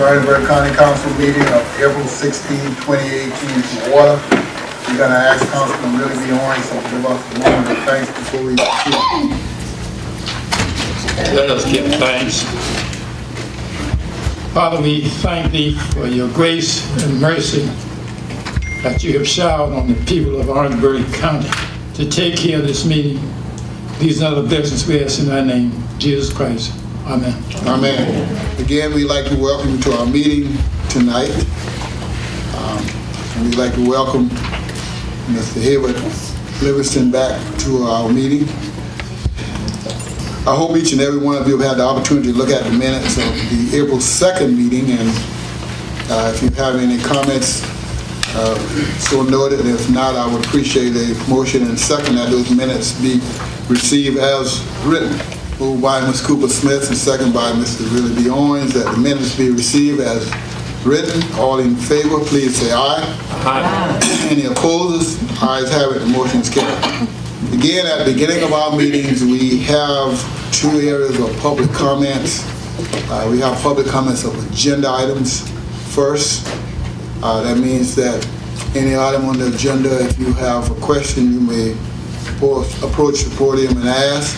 Orangeburg County Council meeting of April 16, 2018 to order. We're going to ask Councilman Really be on so give us a moment of thanks before we proceed. Let us give thanks. Father, we thank Thee for Your grace and mercy that You have showered on the people of Orangeburg County to take care of this meeting. These are the blessings we ask in Thy name, Jesus Christ. Amen. Amen. Again, we'd like to welcome you to our meeting tonight. And we'd like to welcome Mr. Hayward Livingston back to our meeting. I hope each and every one of you have had the opportunity to look at the minutes of the April 2nd meeting, and if you have any comments, so noted. If not, I would appreciate a motion and second that those minutes be received as written. Moved by Ms. Cooper Smith and second by Mr. Really B. Owens that the minutes be received as written. All in favor, please say aye. Aye. Any opposers? Ayes have it. The motion is carried. Again, at the beginning of our meetings, we have two areas of public comments. We have public comments of agenda items first. That means that any item on the agenda, if you have a question, you may approach the podium and ask,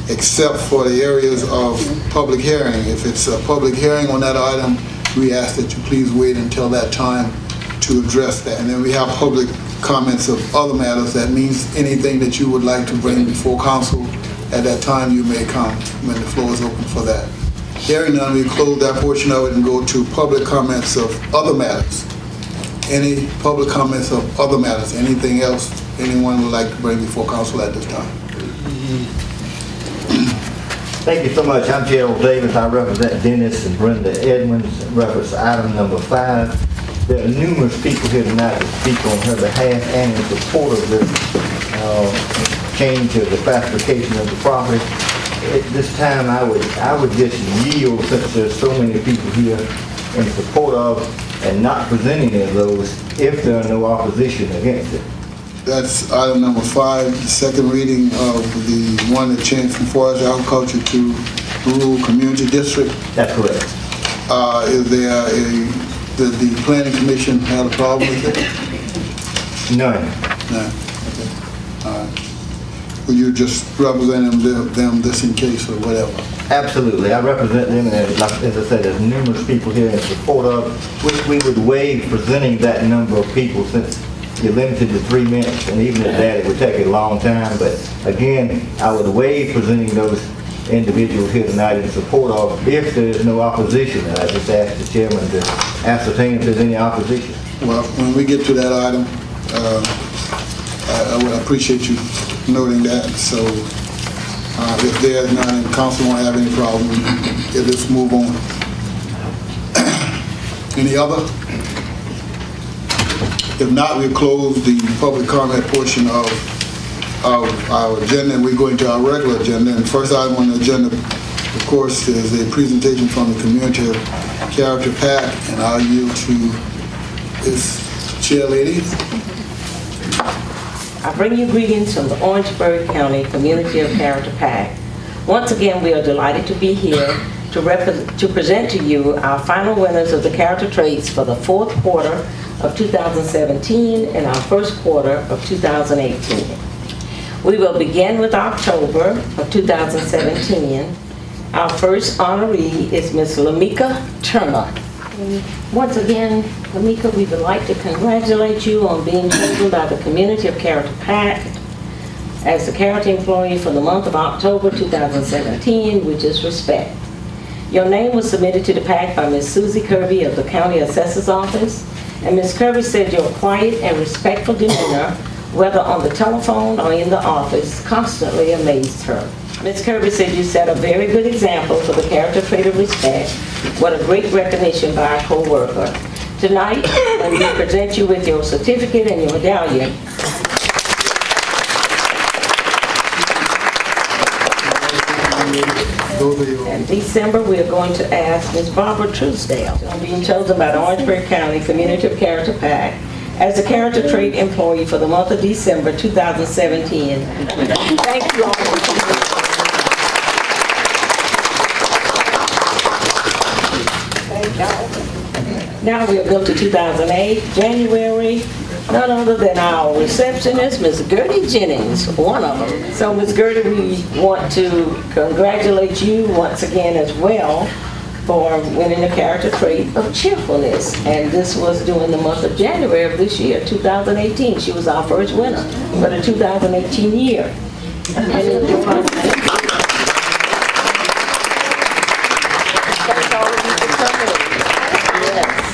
except for the areas of public hearing. If it's a public hearing on that item, we ask that you please wait until that time to address that. And then we have public comments of other matters. That means anything that you would like to bring before council at that time, you may come when the floor is open for that. Hearing none, we close that portion of it and go to public comments of other matters. Any public comments of other matters? Anything else anyone would like to bring before council at this time? Thank you so much. I'm Gerald Davis. I represent Dennis and Brenda Edmonds. Reference item number 5. There are numerous people here tonight to speak on her behalf and in support of this change of the classification of the property. At this time, I would just yield, since there's so many people here in support of and not presenting any of those, if there are no opposition against it. That's item number 5, the second reading of the one that changed from forest agriculture to rural community district. That's correct. Is there did the planning commission have a problem with it? None. No. Okay. All right. Will you just represent them this in case or whatever? Absolutely. I represent them, and as I said, there's numerous people here in support of, which we would waive presenting that number of people since you're limited to 3 minutes, and even at that, it would take a long time. But again, I would waive presenting those individuals here tonight in support of if there is no opposition. And I just ask the chairman to ascertain if there's any opposition. Well, when we get to that item, I would appreciate you noting that. So if there's none and council won't have any problem, let's move on. Any other? If not, we'll close the public comment portion of our agenda and we go into our regular agenda. And the first item on the agenda, of course, is a presentation from the Community Character Pack, and I'll yield to this chair lady. I bring you greetings from the Orangeburg County Community of Character Pack. Once again, we are delighted to be here to present to you our final winners of the character traits for the 4th quarter of 2017 and our 1st quarter of 2018. We will begin with October of 2017. Our first honoree is Ms. Lamika Turner. Once again, Lamika, we would like to congratulate you on being chosen by the Community of Character Pack as the character employee for the month of October 2017, which is respect. Your name was submitted to the PAC by Ms. Susie Kirby of the County Assessor's Office, and Ms. Kirby said your quiet and respectful demeanor, whether on the telephone or in the office, constantly amazed her. Ms. Kirby said you set a very good example for the character trait of respect. What a great recognition by a co-worker. Tonight, we present you with your certificate and your medallion. In December, we are going to ask Ms. Barbara Truesdale, being chosen by the Orangeburg County Community of Character Pack as the character trait employee for the month of December 2017. Thank you all for coming. Thank y'all. Now we'll go to 2008, January, none other than our receptionist, Ms. Gertie Jennings, one of them. So Ms. Gertie, we want to congratulate you once again as well for winning the character trait of cheerfulness. And this was during the month of January of this year, 2018. She was our first winner for the 2018 year.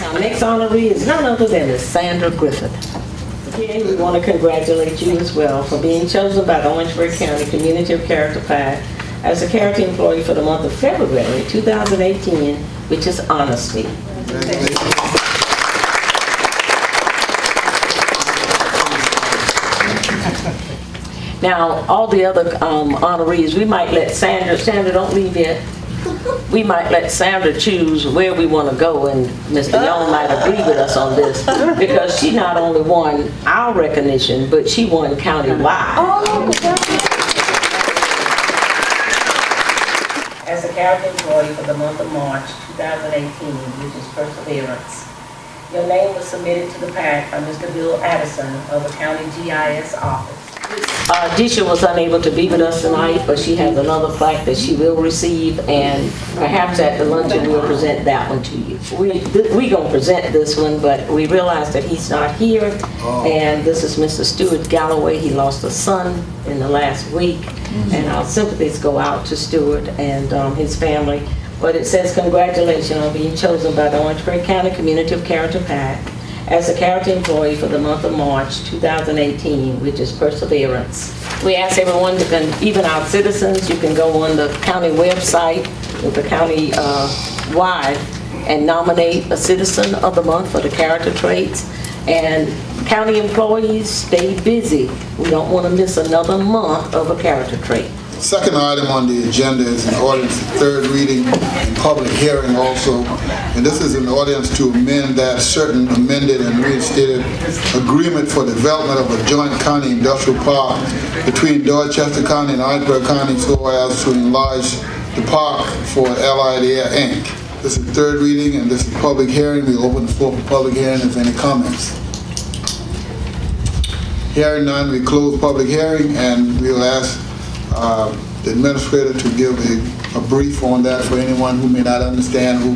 Our next honoree is none other than Ms. Sandra Griffith. Again, we want to congratulate you as well for being chosen by the Orangeburg County Community of Character PAC as a character employee for the month of February 2018, which is honesty. Now, all the other honorees, we might let Sandra, don't leave yet. We might let Sandra choose where we want to go, and Mr. Young might agree with us on this, because she not only won our recognition, but she won countywide. As a character employee for the month of March 2018, which is Perseverance. Your name was submitted to the PAC by Mr. Bill Addison of the County GIS office. Disha was unable to be with us tonight, but she has another plaque that she will receive, and perhaps at the luncheon we'll present that one to you. We're going to present this one, but we realize that he's not here, and this is Mr. Stuart Galloway. He lost a son in the last week, and our sympathies go out to Stuart and his family. But it says, congratulations on being chosen by the Orangeburg County Community of Character PAC as a character employee for the month of March 2018, which is Perseverance. We ask everyone to, even our citizens, you can go on the county website with the county wide and nominate a citizen of the month for the character traits. And county employees, stay busy. We don't want to miss another month of a character trait. Second item on the agenda is an ordinance for third reading and public hearing also. And this is an ordinance to amend that certain amended and reinstated agreement for development of a joint county industrial park between Dorchester County and Orangeburg County so as to enlarge the park for Allied Air, Inc. This is third reading and this is public hearing. We open the floor for public hearing if any comments. Hearing none, we close public hearing and we'll ask the administrator to give a brief on that for anyone who may not understand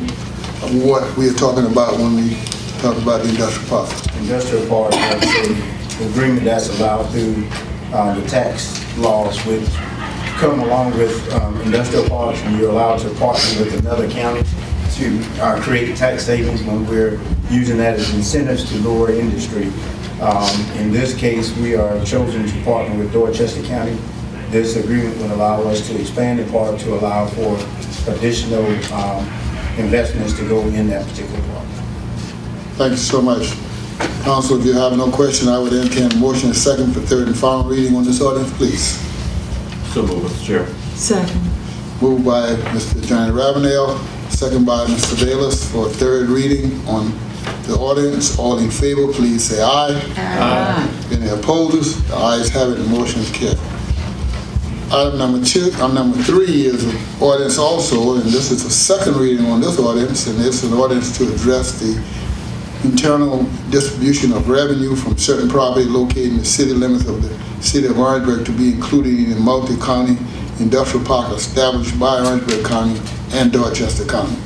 what we are talking about when we talk about the industrial park. Industrial park is an agreement that's allowed through the tax laws which come along with industrial parks, and you're allowed to partner with another county to create tax savings when we're using that as incentives to lower industry. In this case, we are chosen to partner with Dorchester County. This agreement would allow us to expand the park to allow for additional investments to go in that particular park. Thank you so much. Council, if you have no question, I would entertain a motion and second for third and final reading on this ordinance, please. So moved, Mr. Chair. Second. Moved by Mr. Johnny Ravenel, second by Mr. Bayless for third reading on the ordinance. All in favor, please say aye. Aye. Any opposers? The ayes have it, the motion is carried. Item number three is an ordinance also, and this is a second reading on this ordinance, and it's an ordinance to address the internal distribution of revenue from certain property located in the city limits of the city of Orangeburg to be included in a multi-county industrial park established by Orangeburg County and Dorchester County.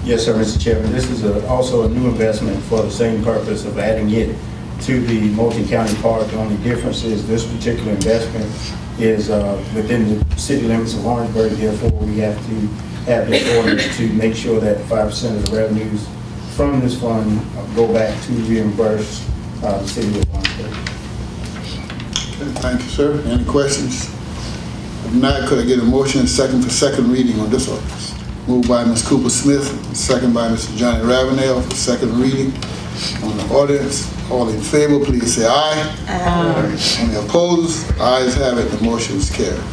Yes, sir, Mr. Chairman. This is also a new investment for the same purpose of adding it to the multi-county park. The only difference is this particular investment is within the city limits of Orangeburg. Therefore, we have to have this ordinance to make sure that 5% of the revenues from this fund go back to reimburse the city of Orangeburg. Okay, thank you, sir. Any questions? If not, could I get a motion and second for second reading on this ordinance? Moved by Ms. Cooper Smith, second by Mr. Johnny Ravenel for second reading on the ordinance. All in favor, please say aye. Aye. Any opposed? Ayes have it, the motion is carried.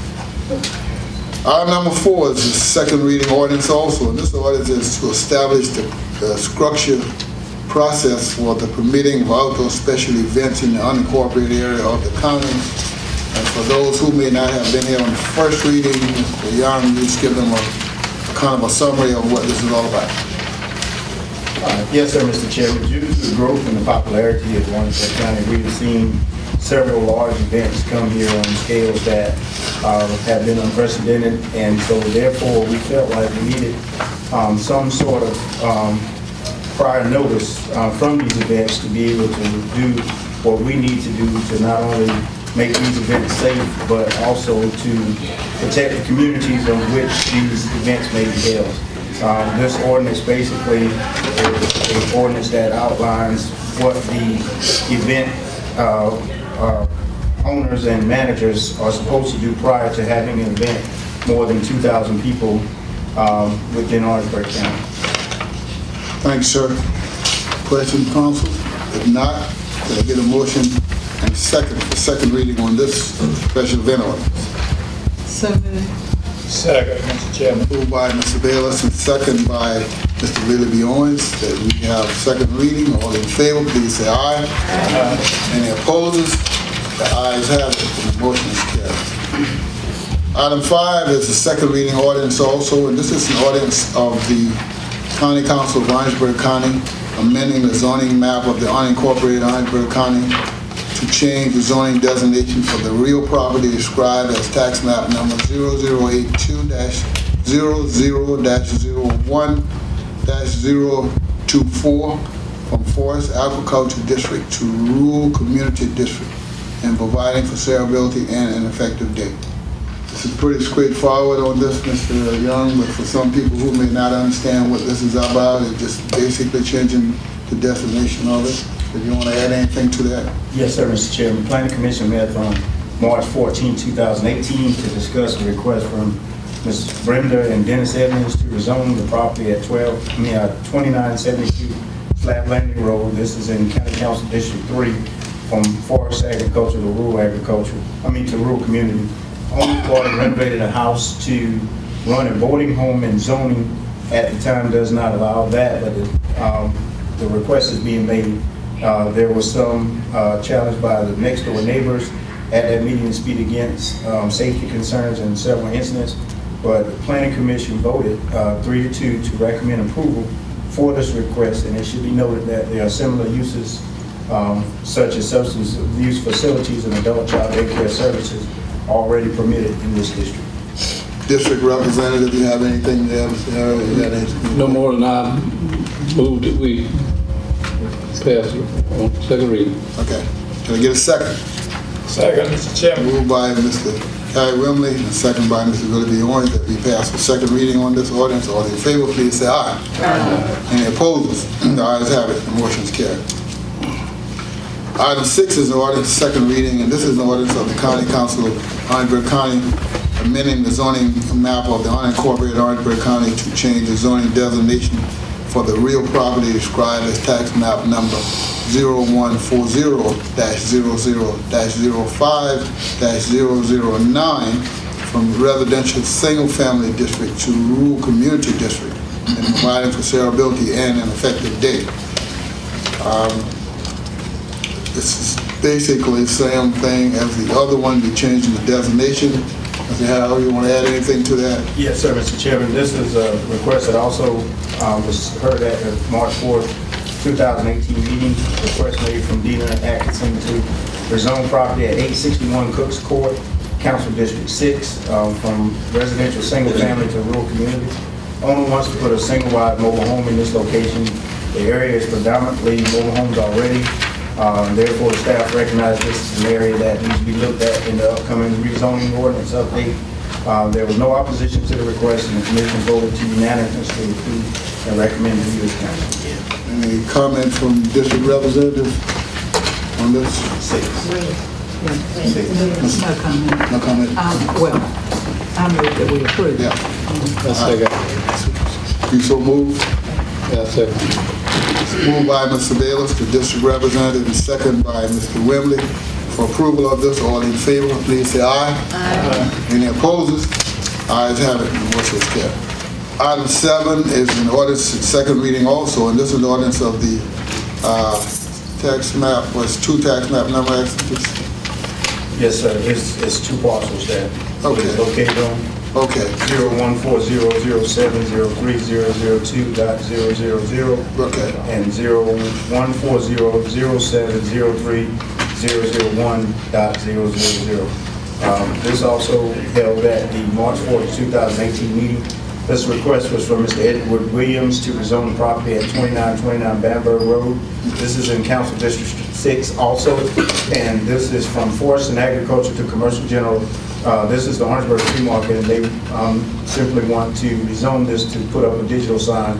Item number 4 is the second reading ordinance also, and this ordinance is to establish the structure process for the permitting of outdoor special events in the unincorporated area of the county. And for those who may not have been here on the first reading, Mr. Young, you just give them a kind of a summary of what this is all about. Yes, sir, Mr. Chairman. Due to the growth and the popularity of Orangeburg County, we've seen several large events come here on scales that have been unprecedented, and so therefore we felt like we needed some sort of prior notice from these events to be able to do what we need to do to not only make these events safe, but also to protect the communities on which these events may be held. This ordinance basically is an ordinance that outlines what the event owners and managers are supposed to do prior to having an event more than 2,000 people within Orangeburg County. Thanks, sir. Questions, council? If not, can I get a motion and second reading on this special event ordinance? So moved. Second, Mr. Chairman. Moved by Mr. Bayless and second by Mr. Willie B. Owens, that we have second reading. All in favor, please say aye. Aye. Any opposers? The ayes have it, and the motion is carried. Item 5 is the second reading ordinance also, and this is an ordinance of the County Council of Orangeburg County, amending the zoning map of the unincorporated Orangeburg County to change the zoning designation for the real property described as tax map number 0082-00-01-024 from Forest Agriculture District to Rural Community District, and providing for severability and an effective date. This is pretty straightforward on this, Mr. Young, but for some people who may not understand what this is about, it's just basically changing the destination of it. If you want to add anything to that? Yes, sir, Mr. Chairman. Planning Commission met on March 14, 2018 to discuss a request from Ms. Brenda and Dennis Evans to rezone the property at 2972 Slab Landing Road. This is in County Council District 3 from forest agriculture to rural agriculture, to rural community. Only part renovated a house to run a boarding home, and zoning at the time does not allow that, but the request is being made. There was some challenge by the next door neighbors at that meeting to speak against safety concerns in several incidents, but the Planning Commission voted 3-2 to recommend approval for this request, and it should be noted that there are similar uses such as substance abuse facilities and adult child daycare services already permitted in this district. District Representative, you have anything there? No more than I moved that we pass it on second reading. Okay. Can I get a second? Second, Mr. Chairman. Moved by Mr. Harry Wimley and second by Mr. Willie B. Owens that we pass the second reading on this ordinance. All in favor, please say aye. Aye. Any opposers? The ayes have it. The motion is carried. Item 6 is an ordinance second reading, and this is an ordinance of the County Council of Orangeburg County amending the zoning map of the unincorporated Orangeburg County to change the zoning designation for the real property described as tax map number 0140-00-05-009 from residential single-family district to rural community district, and providing for severability and an effective date. This is basically the same thing as the other one, we're changing the designation. Mr. Howell, you want to add anything to that? Yes, sir, Mr. Chairman. This is a request that also was heard at the March 4th, 2018 meeting. Request made from Dina Atkinson to rezone property at 861 Cooks Court, Council District 6, from residential single family to rural community. Owner wants to put a single-wide mobile home in this location. The area is predominantly mobile homes already. Therefore, the staff recognized this as an area that needs to be looked at in the upcoming rezoning ordinance update. There was no opposition to the request, and the commission voted to unanimously approve and recommend to you as council. Any comment from district representatives on this? No comment. No comment? Well, I move that we approve. Yeah. That's second. You so move? Yeah, second. Moved by Mr. Bayless, the district representative, and second by Mr. Wembley. For approval of this, all in favor, please say aye. Aye. Any opposers? Ayes have it, and the motion is carried. Item 7 is an ordinance, second reading also, and this is an ordinance of the tax map, two tax map numbers? Yes, sir. It's two parcels that Okay. it's located on. Okay, 01400703002.000 okay. and 01400703001.000. This also held at the March 4th, 2018 meeting. This request was from Mr. Edward Williams to rezone the property at 2929 Bamberg Road. This is in Council District 6 also, and this is from Forest and Agriculture to Commercial General. This is the Orangeburg Free Market, and they simply want to rezone this to put up a digital sign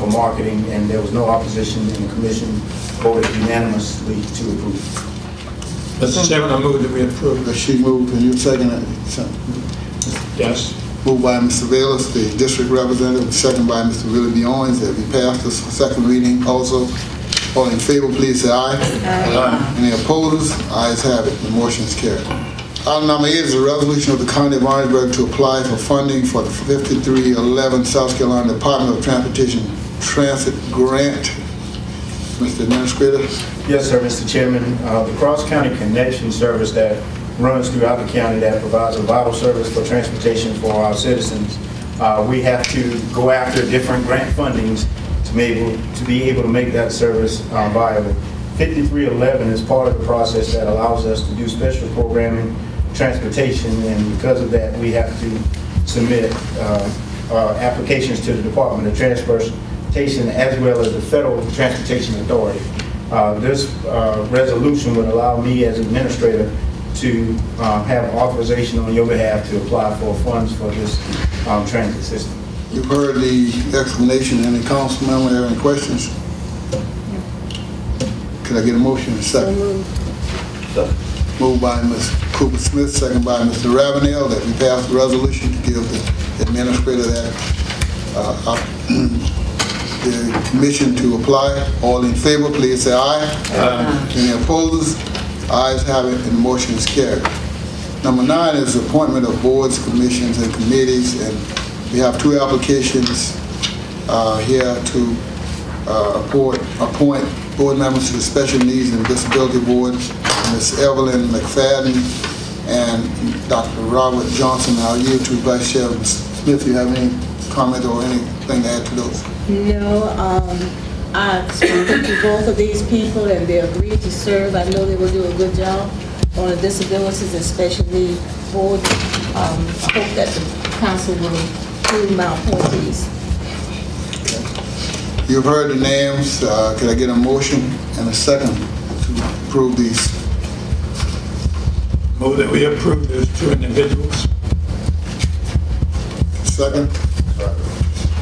for marketing, and there was no opposition, and the commission voted unanimously to approve. Mr. Chairman, I move that we approve. She moved, and you second it. Yes. Moved by Mr. Bayless, the district representative, second by Mr. Willie B. Owens, that we pass this second reading also. All in favor, please say aye. Aye. Any opposers? Ayes have it. The motion is carried. Item number 8 is a resolution of the County of Orangeburg to apply for funding for the 5311 South Carolina Department of Transportation Transit Grant. Mr. Administrator? Yes, sir, Mr. Chairman. The cross-county connection service that runs throughout the county that provides a vital service for transportation for our citizens. We have to go after different grant fundings to be able to make that service viable. 5311 is part of the process that allows us to do special programming, transportation, and because of that, we have to submit applications to the Department of Transportation as well as the Federal Transportation Authority. This resolution would allow me as administrator to have authorization on your behalf to apply for funds for this transit system. You've heard the explanation. Any council member have any questions? Can I get a motion in a second? Moved by Ms. Cooper Smith, second by Mr. Ravenel, that we pass the resolution to give the administrator that the permission to apply. All in favor, please say aye. Aye. Any opposers? Ayes have it, and the motion is carried. Number 9 is appointment of boards, commissions, and committees, and we have 2 applications here to appoint board members to the Special Needs and Disability Board, Ms. Evelyn McFadden and Dr. Robert Johnson. I'll yield to Vice Chairman Smith. You have any comment or anything to add to those? No, I spoke to both of these people and they agreed to serve. I know they will do a good job on the Disabilities and Special Needs Board. I hope that the council will approve my appointees. You've heard the names. Can I get a motion and a second to approve these? Move that we approve those 2 individuals. Second?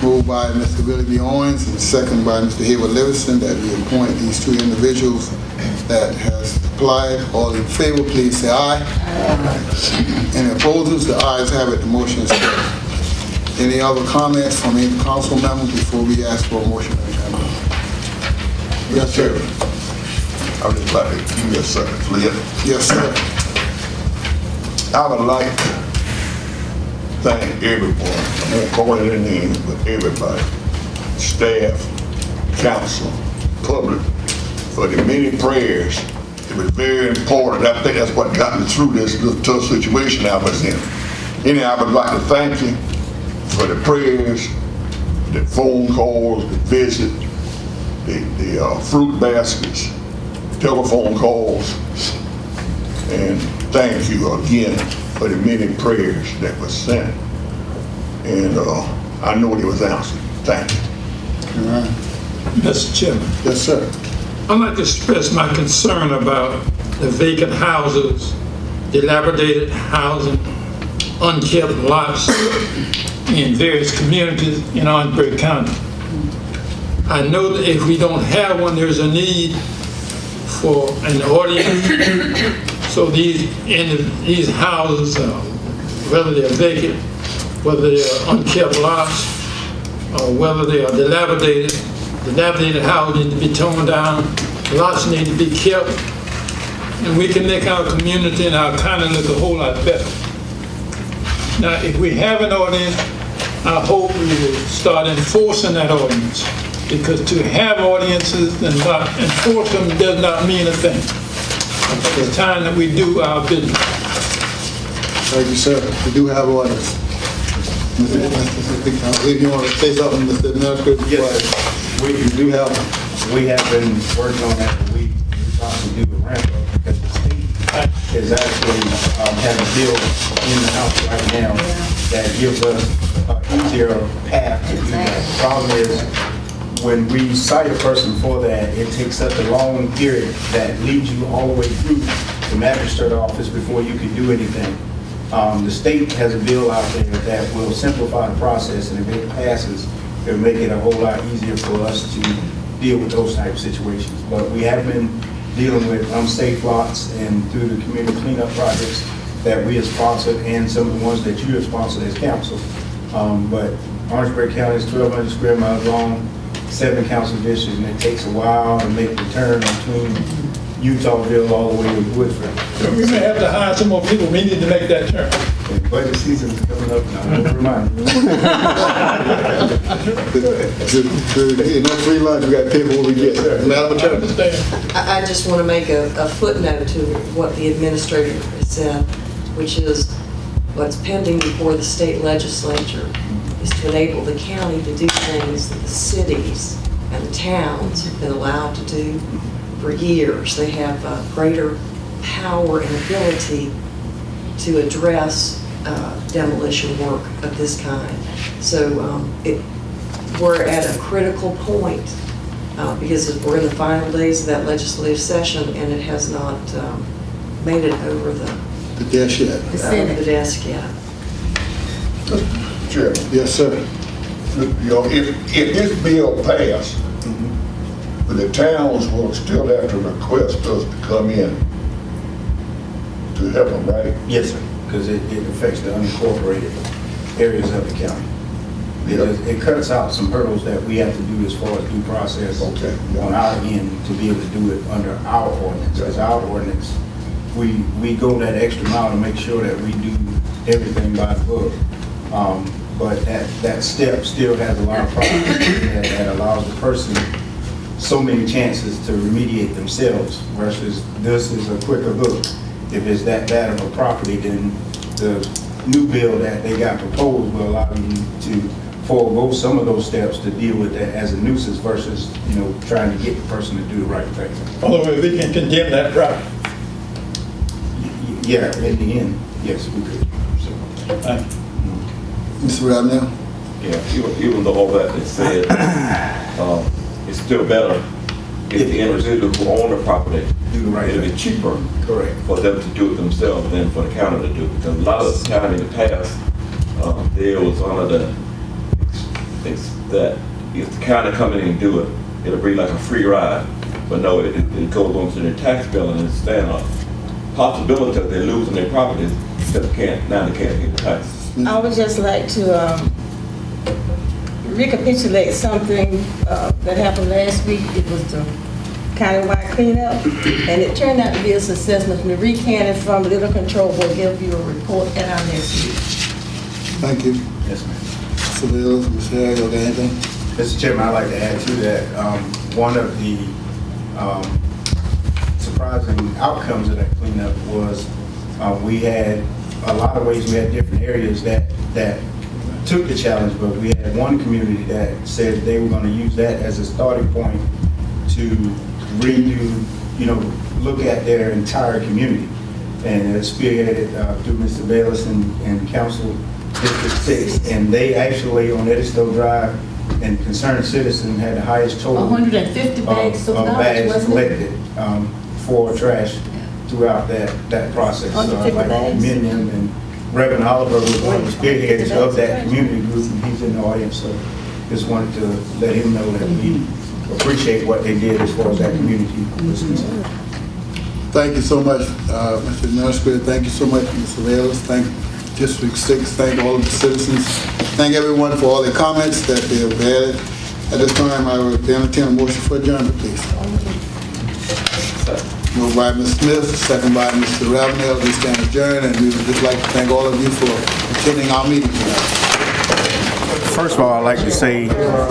Moved by Mr. Willie B. Owens and second by Mr. Hayward Livingston that we appoint these 2 individuals that has applied. All in favor, please say aye. Aye. Any opposers? The ayes have it. The motion is carried. Any other comments from any council member before we ask for a motion? Yes, sir. I would just like to give me a second, please. Yes, sir. I would like to thank everyone, I'm not calling their names, but everybody, staff, council, public, for the many prayers. It was very important. I think that's what got me through this tough situation I was in. Anyhow, I would like to thank you for the prayers, the phone calls, the visit, the fruit baskets, telephone calls, and thank you again for the many prayers that were sent. And I know they was answered. Thank you. All right. Mr. Chairman, Yes, sir. I'd like to express my concern about the vacant houses, dilapidated housing, unkept lots in various communities in Orangeburg County. I know that if we don't have one, there's a need for an ordinance. So these houses, whether they're vacant, whether they're unkept lots, or whether they are dilapidated houses need to be torn down, lots need to be kept, and we can make our community and our county look a whole lot better. Now, if we have an ordinance, I hope we will start enforcing that ordinance, because to have ordinances and not enforce them does not mean a thing. It's time that we do our business. Thank you, sir. We do have orders. If you want to say something, Mr. Administrator? Yes, We we have been working on that, but we thought to do a ramp up because the state is actually has a bill in the house right now that gives us an easier path to do that. The problem is, when we cite a person for that, it takes such a long period that leads you all the way through the magistrate office before you can do anything. The state has a bill out there that will simplify the process, and if it passes, it'll make it a whole lot easier for us to deal with those type of situations. But we have been dealing with unsafe lots and through the community cleanup projects that we have sponsored and some of the ones that you have sponsored as council. But Orangeburg County is 1,200 square miles long, 7 council districts, and it takes a while to make the turn between Utahville all the way to Woodford. We may have to hire some more people. We need to make that turn. And budget season is coming up now, don't remind me. No free lunch, we got to pay for what we get. Madam I Attorney? understand. I just want to make a footnote to what the administrator has said, which is what's pending before the state legislature is to enable the county to do things that the cities and the towns have been allowed to do for years. They have greater power and ability to address demolition work of this kind. So we're at a critical point because we're in the final days of that legislative session and it has not made it over the desk yet. the desk yet. Chairman, Yes, sir. you know, if this bill passed, but the towns will still have to request us to come in to help them, right? Yes, sir, because it affects the unincorporated areas of the county. It cuts out some hurdles that we have to do as far as due process on our end to be able to do it under our ordinance. Because our ordinance, we go that extra mile to make sure that we do everything by the book. But that step still has a lot of problems that allows the person so many chances to remediate themselves versus this is a quicker hook. If it's that bad of a property, then the new bill that they got proposed will allow you to forego some of those steps to deal with that as a nuisance versus, trying to get the person to do the right thing. Otherwise, we can condemn that property. Yeah, in the end, yes, we could. Thank you. Mr. Ravenel? Yeah, even though all that is said, it's still better if the individual who own the property Do the right it'll be thing. cheaper Correct. for them to do it themselves than for the county to do it. Because a lot of the time in the past, there was one of the that if the county come in and do it, it'll be like a free ride. But no, it goes on to their tax bill and it's stand up. Possibility of they losing their properties because they can't pay the tax. I would just like to recapitulate something that happened last week. It was the countywide cleanup, and it turned out to be a success. Ms. Marie Cannon from Little Control will give you a report at our next meeting. Thank you. Yes, ma'am. Mr. Willis, Ms. Harris, you got anything? Mr. Chairman, I'd like to add to that, one of the surprising outcomes of that cleanup was we had a lot of ways, we had different areas that took the challenge, but we had one community that said they were going to use that as a starting point to redo, look at their entire community. And it's spearheaded through Mr. Bayless and Council District 6, and they actually on Eddystowe Drive and Concerned Citizen had the highest total 150 bags of garbage, bags wasn't it? collected for trash throughout that process. So I'd 150 like to bags. commend him, and Reverend Oliver was one of the spearheads of that community group, and he's in the audience, so just wanted to let him know that we appreciate what they did as far as that community was concerned. Thank you so much, Mr. Administrator. Thank you so much, Mr. Bayless. Thank District 6. Thank all of the citizens. Thank everyone for all their comments that they have added. At this time, I will entertain a motion for adjournment, please. Moved by Ms. Smith, second by Mr. Ravenel. We stand adjourned, and we would just like to thank all of you for attending our meeting tonight. First of all, I'd like to say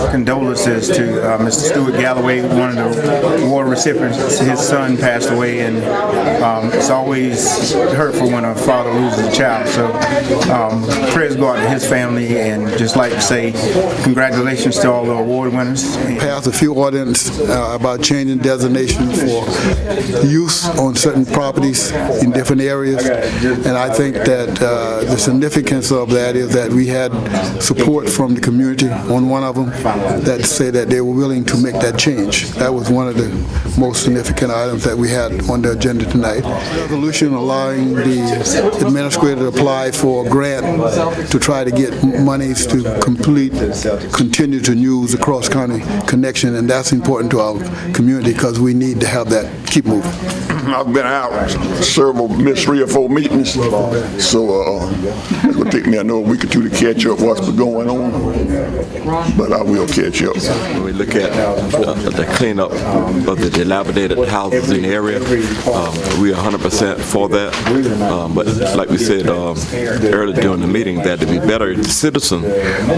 condolences to Mr. Stuart Galloway, one of the award recipients. His son passed away, and it's always hurtful when a father loses a child. So prayers go out to his family, and just like to say congratulations to all the award winners. Passed a few ordinances about changing designation for use on certain properties in different areas, and I think that the significance of that is that we had support from the community on one of them that said that they were willing to make that change. That was one of the most significant items that we had on the agenda tonight. Resolution allowing the administrator to apply for a grant to try to get monies to continue to use the cross-county connection, and that's important to our community because we need to have that keep moving. I've been out missed 3 or 4 meetings, so it's gonna take me another week or 2 to catch up what's been going on, but I will catch up. When we look at the cleanup of the dilapidated houses in the area, we are 100% for that. But like we said earlier during the meeting, that to be better, the citizen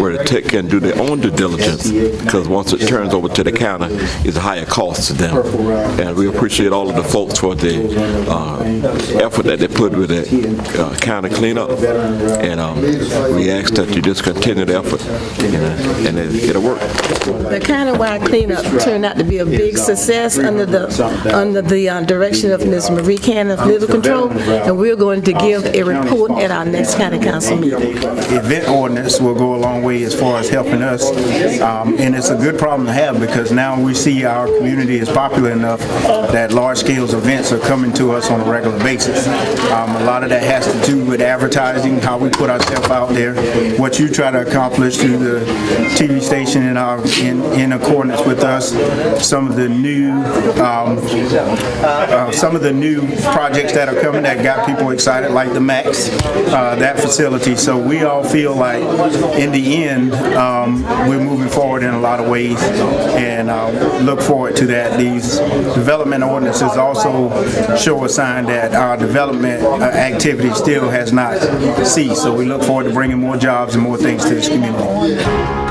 were to take and do their own due diligence, because once it turns over to the county, it's a higher cost to them. And we appreciate all of the folks for the effort that they put with the county cleanup, and we ask that you just continue the effort, and it'll work. The countywide cleanup turned out to be a big success under the direction of Ms. Marie Cannon of Litter Control, and we're going to give a report at our next county council meeting. Event ordinance will go a long way as far as helping us, and it's a good problem to have because now we see our community is popular enough that large-scale events are coming to us on a regular basis. A lot of that has to do with advertising, how we put ourselves out there, what you try to accomplish through the TV station in accordance with us. Some of the new projects that are coming that got people excited, like the Max, that facility. So we all feel like in the end we're moving forward in a lot of ways, and look forward to that. These development ordinances also show a sign that our development activity still has not ceased. So we look forward to bringing more jobs and more things to this community.